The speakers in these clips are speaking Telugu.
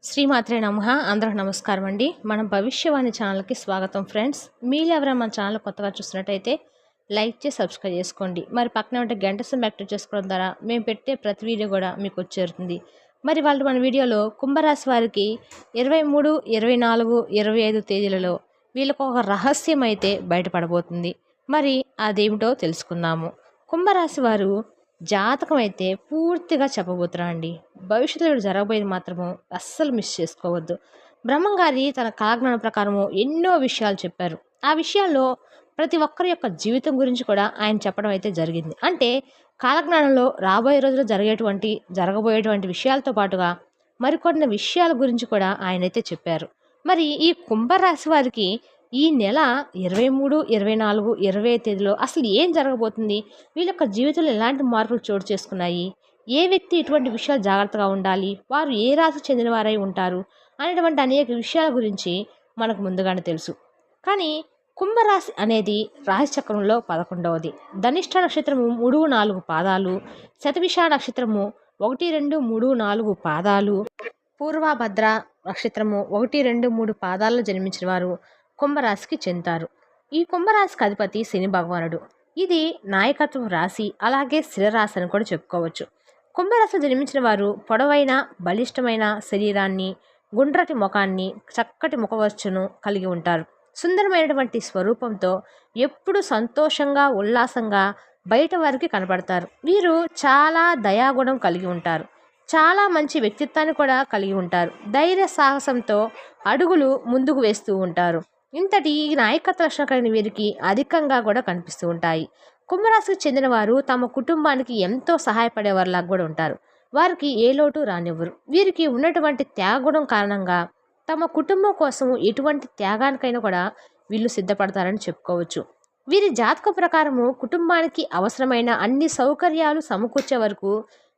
శ్రీమాత్రే నమః. అందరికి నమస్కారం అండి. మనం భవిష్యవాణి ఛానల్కి స్వాగతం ఫ్రెండ్స్. మీరు ఎవరైనా మన ఛానల్ కొత్తగా చూస్తున్నట్టయితే లైక్ చేసి సబ్స్క్రైబ్ చేసుకోండి. మరి పక్కన ఉంటే గంట సింబల్ యాక్టివేట్ చేసుకోవడం ద్వారా మేము పెట్టే ప్రతి వీడియో కూడా మీకు వచ్చేరుతుంది. మరి వాళ్ళు మన వీడియోలో కుంభరాశి వారికి 23, 24, 25 తేదీలలో వీళ్ళకు ఒక రహస్యం అయితే బయటపడబోతుంది. మరి అదేమిటో తెలుసుకుందాము. కుంభరాశి వారు జాతకం అయితే పూర్తిగా చెప్పబోతున్నా అండి. భవిష్యత్తులో జరగబోయేది మాత్రము అస్సలు మిస్ చేసుకోవద్దు. బ్రహ్మంగారి తన కాలజ్ఞానం ప్రకారము ఎన్నో విషయాలు చెప్పారు. ఆ విషయాల్లో ప్రతి ఒక్కరి యొక్క జీవితం గురించి కూడా ఆయన చెప్పడం అయితే జరిగింది. అంటే కాలజ్ఞానంలో రాబోయే రోజుల్లో జరగబోయేటువంటి విషయాలతో పాటుగా మరికొన్ని విషయాల గురించి కూడా ఆయన అయితే చెప్పారు. మరి ఈ కుంభరాశి వారికి ఈ నెల 23, 24, 25 తేదీలో అసలు ఏం జరగబోతుంది? వీళ్ళ యొక్క జీవితంలో ఎలాంటి మార్పులు చోటు చేసుకున్నాయి? ఏ వ్యక్తి ఇటువంటి విషయాలు జాగ్రత్తగా ఉండాలి? వారు ఏ రాశికి చెందిన వారై ఉంటారు? అనేటువంటి అనేక విషయాల గురించి మనకు ముందుగానే తెలుసు. కానీ కుంభరాశి అనేది రాశి చక్రంలో 11వది. ధనిష్ట నక్షత్రము 3, 4 పాదాలు, శతభిష నక్షత్రము 1, 2, 3, 4 పాదాలు, పూర్వభద్ర నక్షత్రము 1, 2, 3 పాదాల్లో జన్మించిన వారు కుంభరాశికి చెందుతారు. ఈ కుంభరాశికి అధిపతి శని భగవానుడు. ఇది నాయకత్వ రాశి, అలాగే స్థిరరాశి అని కూడా చెప్పుకోవచ్చు. కుంభరాశిలో జన్మించిన వారు పొడవైన బలిష్టమైన శరీరాన్ని, గుండ్రటి ముఖాన్ని, చక్కటి ముఖవర్చును కలిగి ఉంటారు. సుందరమైనటువంటి స్వరూపంతో ఎప్పుడు సంతోషంగా ఉల్లాసంగా బయట వారికి కనపడతారు. వీరు చాలా దయాగుణం కలిగి ఉంటారు. చాలా మంచి వ్యక్తిత్వాన్ని కూడా కలిగి ఉంటారు. ధైర్య సాహసంతో అడుగులు ముందుకు వేస్తూ ఉంటారు. ఇంతటి నాయకత్వ లక్షణం కలిగిన వీరికి అధికంగా కూడా కనిపిస్తూ ఉంటాయి. కుంభరాశికి చెందిన వారు తమ కుటుంబానికి ఎంతో సహాయపడేవారిలాగా కూడా ఉంటారు. వారికి ఏ లోటు రానివ్వరు. వీరికి ఉన్నటువంటి త్యాగగుణం కారణంగా తమ కుటుంబం కోసం ఎటువంటి త్యాగానికైనా కూడా వీళ్ళు సిద్ధపడతారని చెప్పుకోవచ్చు. వీరి జాతక ప్రకారము కుటుంబానికి అవసరమైన అన్ని సౌకర్యాలు సమకూర్చే వరకు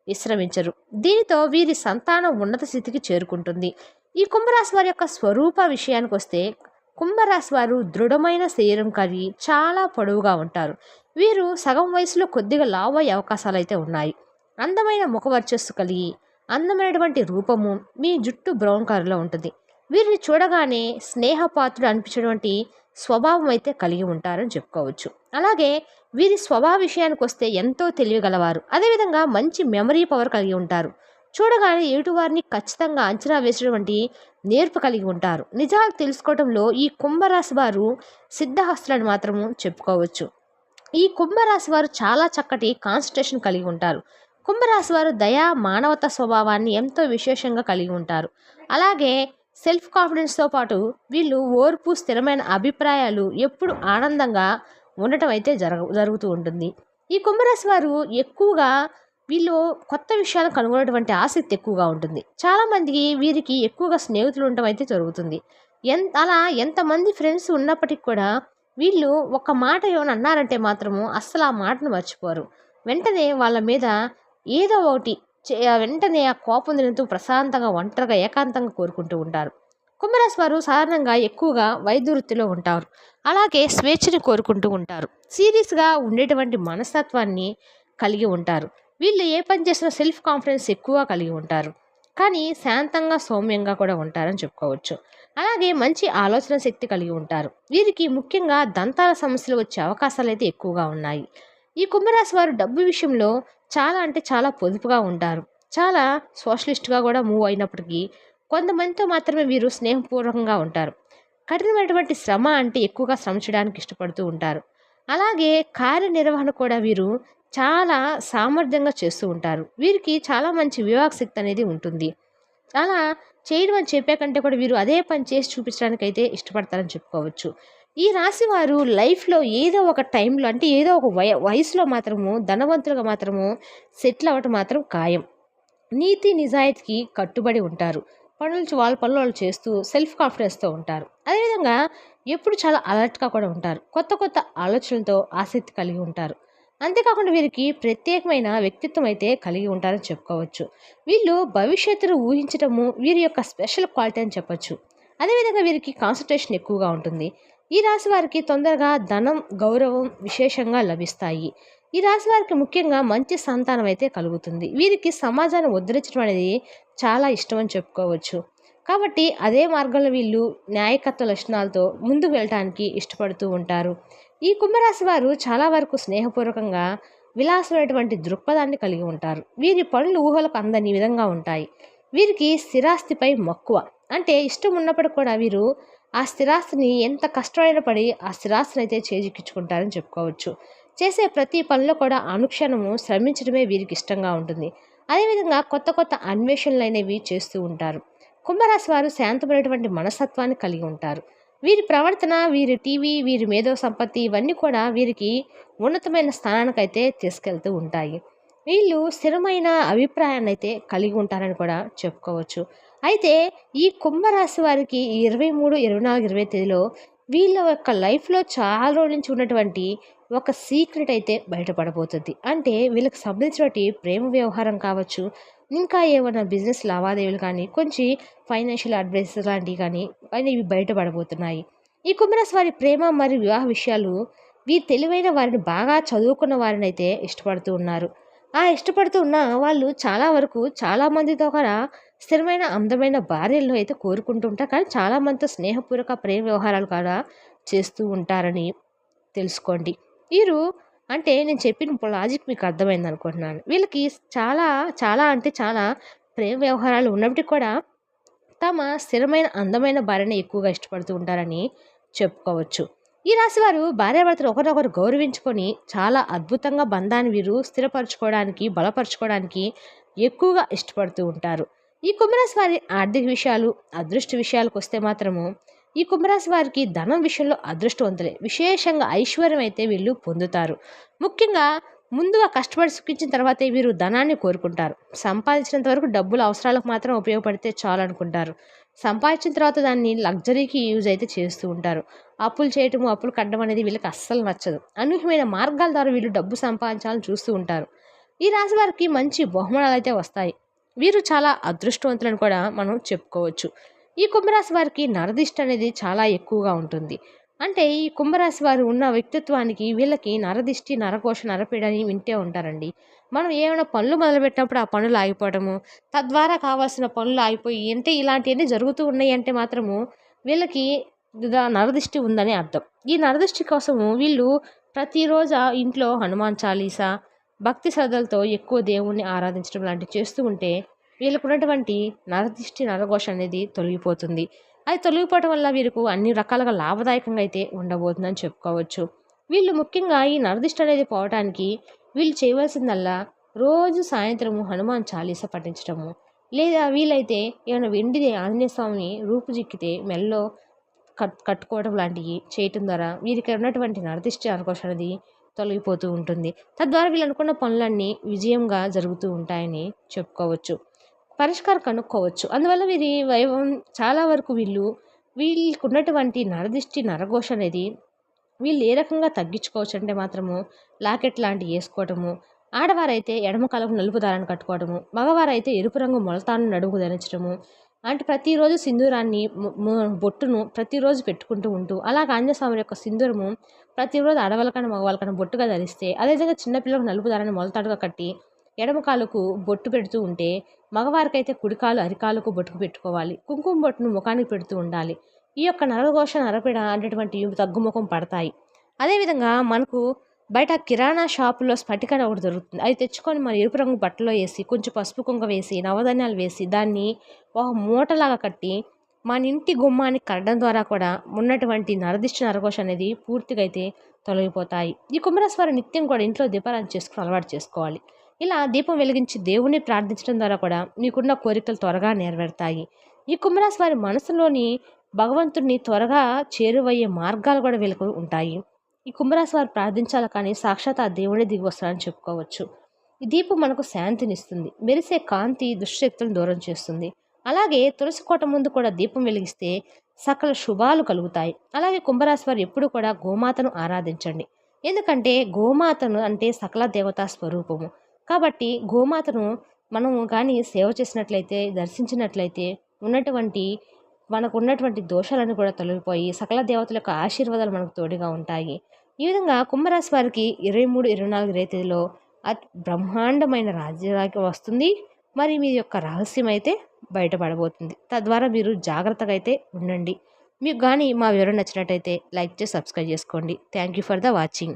విశ్రమించరు. దీనితో వీరి సంతానం ఉన్నత స్థితికి చేరుకుంటుంది. ఈ కుంభరాశి వారి యొక్క స్వరూప విషయానికి వస్తే, కుంభరాశి వారు దృఢమైన శరీరం కలిగి చాలా పొడవుగా ఉంటారు. వీరు సగం వయసులో కొద్దిగా లావు అయ్యే అవకాశాలు అయితే ఉన్నాయి. అందమైన ముఖ వర్చస్సు కలిగి అందమైనటువంటి రూపము, మీ జుట్టు బ్రౌన్ కలర్లో ఉంటుంది. వీరిని చూడగానే స్నేహపాత్రుడు అనిపించేటువంటి స్వభావం అయితే కలిగి ఉంటారని చెప్పుకోవచ్చు. అలాగే వీరి స్వభావ విషయానికి వస్తే ఎంతో తెలియగలవారు. అదేవిధంగా మంచి మెమరీ పవర్ కలిగి ఉంటారు. చూడగానే ఎదుటివారిని ఖచ్చితంగా అంచనా వేసేటువంటి నేర్పు కలిగి ఉంటారు. నిజాలు తెలుసుకోవడంలో ఈ కుంభరాశి వారు సిద్ధహస్తులని మాత్రము చెప్పుకోవచ్చు. ఈ కుంభరాశి వారు చాలా చక్కటి కాన్సన్ట్రేషన్ కలిగి ఉంటారు. కుంభరాశి వారు దయా మానవత స్వభావాన్ని ఎంతో విశేషంగా కలిగి ఉంటారు. అలాగే సెల్ఫ్ కాన్ఫిడెన్స్తో పాటు వీళ్ళు ఓర్పు, స్థిరమైన అభిప్రాయాలు, ఎప్పుడు ఆనందంగా ఉండటం అయితే జరుగుతూ ఉంటుంది. ఈ కుంభరాశి వారు ఎక్కువగా వీళ్ళు కొత్త విషయాలను కనుగొనేటువంటి ఆసక్తి ఎక్కువగా ఉంటుంది. చాలామందికి వీరికి ఎక్కువగా స్నేహితులు ఉండటం అయితే జరుగుతుంది. అలా ఎంతమంది ఫ్రెండ్స్ ఉన్నప్పటికీ కూడా వీళ్ళు ఒక మాట ఏమైనా అన్నారంటే మాత్రము అస్సలు ఆ మాటను మర్చిపోరు. వెంటనే వాళ్ళ మీద ఏదో ఒకటి వెంటనే ఆ కోపం తింటూ ప్రశాంతంగా ఒంటరిగా ఏకాంతంగా కోరుకుంటూ ఉంటారు. కుంభరాశి వారు సాధారణంగా ఎక్కువగా వైద్య వృత్తిలో ఉంటారు. అలాగే స్వేచ్ఛని కోరుకుంటూ ఉంటారు. సీరియస్గా ఉండేటువంటి మనస్తత్వాన్ని కలిగి ఉంటారు. వీళ్ళు ఏ పని చేసినా సెల్ఫ్ కాన్ఫిడెన్స్ ఎక్కువగా కలిగి ఉంటారు. కానీ శాంతంగా సౌమ్యంగా కూడా ఉంటారని చెప్పుకోవచ్చు. అలాగే మంచి ఆలోచన శక్తి కలిగి ఉంటారు. వీరికి ముఖ్యంగా దంతాల సమస్యలు వచ్చే అవకాశాలు అయితే ఎక్కువగా ఉన్నాయి. ఈ కుంభరాశి వారు డబ్బు విషయంలో చాలా అంటే చాలా పొదుపుగా ఉంటారు. చాలా సోషలిస్ట్గా కూడా మూవ్ అయినప్పటికీ కొంతమందితో మాత్రమే వీరు స్నేహపూర్వకంగా ఉంటారు. కఠినమైనటువంటి శ్రమ అంటే ఎక్కువగా శ్రమ చేయడానికి ఇష్టపడుతూ ఉంటారు. అలాగే కార్యనిర్వహణ కూడా వీరు చాలా సామర్థ్యంగా చేస్తూ ఉంటారు. వీరికి చాలా మంచి వివేక శక్తి అనేది ఉంటుంది. అలా చేయడం అని చెప్పే కంటే కూడా వీరు అదే పని చేసి చూపించడానికి అయితే ఇష్టపడతారని చెప్పుకోవచ్చు. ఈ రాశి వారు లైఫ్లో ఏదో ఒక టైంలో అంటే ఏదో ఒక వయసులో మాత్రము ధనవంతులుగా మాత్రము సెటిల్ అవ్వటం మాత్రం ఖాయం. నీతి నిజాయితీకి కట్టుబడి ఉంటారు. వాళ్ళ పనులు వాళ్ళు చేస్తూ సెల్ఫ్ కాన్ఫిడెన్స్తో ఉంటారు. అదేవిధంగా ఎప్పుడు చాలా అలర్ట్గా కూడా ఉంటారు. కొత్త కొత్త ఆలోచనలతో ఆసక్తి కలిగి ఉంటారు. అంతేకాకుండా వీరికి ప్రత్యేకమైన వ్యక్తిత్వం అయితే కలిగి ఉంటారని చెప్పుకోవచ్చు. వీళ్ళు భవిష్యత్తును ఊహించటము వీరి యొక్క స్పెషల్ క్వాలిటీ అని చెప్పచ్చు. అదేవిధంగా వీరికి కాన్సన్ట్రేషన్ ఎక్కువగా ఉంటుంది. ఈ రాశి వారికి తొందరగా ధనం, గౌరవం విశేషంగా లభిస్తాయి. ఈ రాశి వారికి ముఖ్యంగా మంచి సంతానం అయితే కలుగుతుంది. వీరికి సమాజాన్ని ఉద్ధరించడం అనేది చాలా ఇష్టం అని చెప్పుకోవచ్చు. కాబట్టి అదే మార్గంలో వీళ్ళు న్యాయకత్వ లక్షణాలతో ముందుకు వెళ్ళటానికి ఇష్టపడుతూ ఉంటారు. ఈ కుంభరాశి వారు చాలా వరకు స్నేహపూర్వకంగా విలాసమైనటువంటి దృక్పథాన్ని కలిగి ఉంటారు. వీరి పనులు ఊహలకు అందని విధంగా ఉంటాయి. వీరికి స్థిరాస్తిపై మక్కువ, అంటే ఇష్టం ఉన్నప్పటికి కూడా వీరు ఆ స్థిరాస్తిని ఎంత కష్టమైన పడి ఆ స్థిరాస్తిని అయితే చేజిక్కించుకుంటారని చెప్పుకోవచ్చు. చేసే ప్రతి పనిలో కూడా అనుక్షణము శ్రమించడమే వీరికి ఇష్టంగా ఉంటుంది. అదేవిధంగా కొత్త కొత్త అన్వేషణలు అనేవి చేస్తూ ఉంటారు. కుంభరాశి వారు శాంతమైనటువంటి మనస్తత్వాన్ని కలిగి ఉంటారు. వీరి ప్రవర్తన, వీరి టీవీ, వీరి మేధో సంపత్తి ఇవన్నీ కూడా వీరికి ఉన్నతమైన స్థానానికైతే తీసుకెళ్తూ ఉంటాయి. వీళ్ళు స్థిరమైన అభిప్రాయాన్ని అయితే కలిగి ఉంటారని కూడా చెప్పుకోవచ్చు. అయితే ఈ కుంభరాశి వారికి ఈ 23, 24, 20 తేదీలో వీళ్ళ యొక్క లైఫ్‌లో చాలా రోజుల నుంచి ఉన్నటువంటి ఒక సీక్రెట్ అయితే బయటపడబోతుంది. అంటే వీళ్ళకి సంబంధించినటువంటి ప్రేమ వ్యవహారం కావచ్చు, ఇంకా ఏమన్నా బిజినెస్ లావాదేవీలు కానీ, కొంచెం ఫైనాన్షియల్ అడ్వైస్ లాంటివి కానీ అనేవి బయటపడబోతున్నాయి. ఈ కుంభరాశి వారి ప్రేమ మరియు వివాహ విషయాలు వీరు తెలివైన వారిని, బాగా చదువుకున్న వారినైతే ఇష్టపడుతూ ఉన్నారు. ఆ ఇష్టపడుతూ ఉన్న వాళ్ళు చాలా వరకు చాలా మందితో కూడా స్థిరమైన అందమైన భార్యలను అయితే కోరుకుంటూ ఉంటారు. కానీ చాలామందితో స్నేహపూర్వక ప్రేమ వ్యవహారాలు కూడా చేస్తూ ఉంటారని తెలుసుకోండి. వీరు, అంటే నేను చెప్పిన లాజిక్ మీకు అర్థమైంది అనుకుంటున్నాను. వీళ్ళకి చాలా చాలా అంటే చాలా ప్రేమ వ్యవహారాలు ఉన్నప్పటికీ కూడా తమ స్థిరమైన అందమైన భార్యని ఎక్కువగా ఇష్టపడుతూ ఉంటారని చెప్పుకోవచ్చు. ఈ రాశి వారు భార్యాభర్తలు ఒకరినొకరు గౌరవించుకొని చాలా అద్భుతంగా బంధాన్ని వీరు స్థిరపరచుకోవడానికి, బలపరచుకోవడానికి ఎక్కువగా ఇష్టపడుతూ ఉంటారు. ఈ కుంభరాశి వారి ఆర్థిక విషయాలు, అదృష్ట విషయాలకు వస్తే మాత్రము ఈ కుంభరాశి వారికి ధనం విషయంలో అదృష్టవంతులే. విశేషంగా ఐశ్వర్యం అయితే వీళ్ళు పొందుతారు. ముఖ్యంగా ముందుగా కష్టపడి సుఖించిన తర్వాతే వీరు ధనాన్ని కోరుకుంటారు. సంపాదించినంత వరకు డబ్బులు అవసరాలకు మాత్రం ఉపయోగపడితే చాలు అనుకుంటారు. సంపాదించిన తర్వాత దాన్ని లగ్జరీకి యూజ్ అయితే చేస్తూ ఉంటారు. అప్పులు చేయటము, అప్పులు కట్టడం అనేది వీళ్ళకి అస్సలు నచ్చదు. అనూహ్యమైన మార్గాల ద్వారా వీళ్ళు డబ్బు సంపాదించాలని చూస్తూ ఉంటారు. ఈ రాశి వారికి మంచి బహుమానాలు అయితే వస్తాయి. వీరు చాలా అదృష్టవంతులను కూడా మనం చెప్పుకోవచ్చు. ఈ కుంభరాశి వారికి నరదిష్టి అనేది చాలా ఎక్కువగా ఉంటుంది. అంటే ఈ కుంభరాశి వారు ఉన్న వ్యక్తిత్వానికి వీళ్ళకి నరదిష్టి, నరకోశ, నరపీడ అని వింటే ఉంటారండి. మనం ఏమైనా పనులు మొదలుపెట్టినప్పుడు ఆ పనులు ఆగిపోవడము, తద్వారా కావాల్సిన పనులు ఆగిపోయి, అంటే ఇలాంటివన్నీ జరుగుతూ ఉన్నాయి అంటే మాత్రము వీళ్ళకి నరదిష్టి ఉందని అర్థం. ఈ నరదిష్టి కోసము వీళ్ళు ప్రతిరోజు ఇంట్లో హనుమాన్ చాలీసా, భక్తి శ్రద్ధలతో ఎక్కువ దేవుణ్ణి ఆరాధించడం లాంటివి చేస్తూ ఉంటే వీళ్ళకున్నటువంటి నరదిష్టి, నరఘోష అనేది తొలగిపోతుంది. అది తొలగిపోవటం వల్ల వీరికి అన్ని రకాలుగా లాభదాయకంగా అయితే ఉండబోతుందని చెప్పుకోవచ్చు. వీళ్ళు ముఖ్యంగా ఈ నరదిష్టి అనేది పోవటానికి వీళ్ళు చేయవలసిందల్లా రోజు సాయంత్రము హనుమాన్ చాలీస పఠించడము, లేదా వీలైతే ఏమైనా వెండిది ఆంజనేయ స్వామి రూపుజిక్కితే మెల్లో కట్టుకోవడం లాంటివి చేయటం ద్వారా వీరికి ఉన్నటువంటి నరదిష్టి, నరఘోష అనేది తొలగిపోతూ ఉంటుంది. తద్వారా వీళ్ళు అనుకున్న పనులన్నీ విజయంగా జరుగుతూ ఉంటాయని చెప్పుకోవచ్చు. పరిష్కారం కనుక్కోవచ్చు. అందువల్ల వీరి వైభవం చాలా వరకు వీళ్ళకు ఉన్నటువంటి నరదిష్టి, నరఘోష అనేది వీళ్ళు ఏ రకంగా తగ్గించుకోవచ్చు అంటే మాత్రము లాకెట్ లాంటివి వేసుకోవటము, ఆడవారైతే ఎడమ కాలకు నలుపు దారాన్ని కట్టుకోవడము, మగవారైతే ఎరుపు రంగు మొలతాను నడుముకు ధరించడము, అంటే ప్రతిరోజు సింధూరాన్ని బొట్టును ప్రతిరోజు పెట్టుకుంటూ ఉంటూ, అలాగ ఆంజనేయ స్వామి యొక్క సింధూరము ప్రతిరోజు ఆడవాళ్ళకన్నా మగవాళ్ళకన్నా బొట్టుగా ధరిస్తే, అదేవిధంగా చిన్నపిల్లలకు నలుపు దారాన్ని మొలతాడుగా కట్టి ఎడమ కాలుకు బొట్టు పెడుతూ ఉంటే, మగవారికైతే కుడికాలు అరికాలకు బొట్టుకు పెట్టుకోవాలి. కుంకుమ బొట్టును ముఖానికి పెడుతూ ఉండాలి. ఈ యొక్క నరఘోష, నరపీడ అనేటువంటి తగ్గుముఖం పడతాయి. అదేవిధంగా మనకు బయట కిరాణా షాపులో స్ఫటిక ఒకటి దొరుకుతుంది. అది తెచ్చుకొని మన ఎరుపు రంగు బట్టలో వేసి, కొంచెం పసుపు కుంక వేసి, నవధాన్యాలు వేసి, దాన్ని ఒక మూటలాగా కట్టి మన ఇంటి గుమ్మానికి కట్టడం ద్వారా కూడా ఉన్నటువంటి నరదిష్టి, నరఘోష అనేది పూర్తిగా అయితే తొలగిపోతాయి. ఈ కుంభరాశి వారు నిత్యం కూడా ఇంట్లో దీపారాధన చేసుకుని అలవాటు చేసుకోవాలి. ఇలా దీపం వెలిగించి దేవుణ్ణి ప్రార్థించడం ద్వారా కూడా మీకున్న కోరికలు త్వరగా నెరవేరుతాయి. ఈ కుంభరాశి వారి మనసులోని భగవంతుడిని త్వరగా చేరువయ్యే మార్గాలు కూడా వీళ్ళకు ఉంటాయి. ఈ కుంభరాశి వారు ప్రార్థించాలి కానీ సాక్షాత్ ఆ దేవుడే దిగి వస్తారని చెప్పుకోవచ్చు. ఈ దీపం మనకు శాంతినిస్తుంది. మెరిసే కాంతి దుష్టశక్తులను దూరం చేస్తుంది. అలాగే తులసి కోట ముందు కూడా దీపం వెలిగిస్తే సకల శుభాలు కలుగుతాయి. అలాగే కుంభరాశి వారు ఎప్పుడు కూడా గోమాతను ఆరాధించండి. ఎందుకంటే గోమాతను అంటే సకల దేవతా స్వరూపము. కాబట్టి గోమాతను మనము కానీ సేవ చేసినట్లయితే, దర్శించినట్లయితే మనకు ఉన్నటువంటి దోషాలను కూడా తొలగిపోయి సకల దేవతల యొక్క ఆశీర్వాదాలు మనకు తోడుగా ఉంటాయి. ఈ విధంగా కుంభరాశి వారికి 23, 24, 20 తేదీలో అతి బ్రహ్మాండమైన రాజ్యరాజ్యం వస్తుంది. మరి మీ యొక్క రహస్యం అయితే బయటపడబోతుంది. తద్వారా మీరు జాగ్రత్తగా అయితే ఉండండి. మీకు కానీ మా వివరణ నచ్చినట్టయితే లైక్ చేసి సబ్స్క్రైబ్ చేసుకోండి. Thank you for the watching.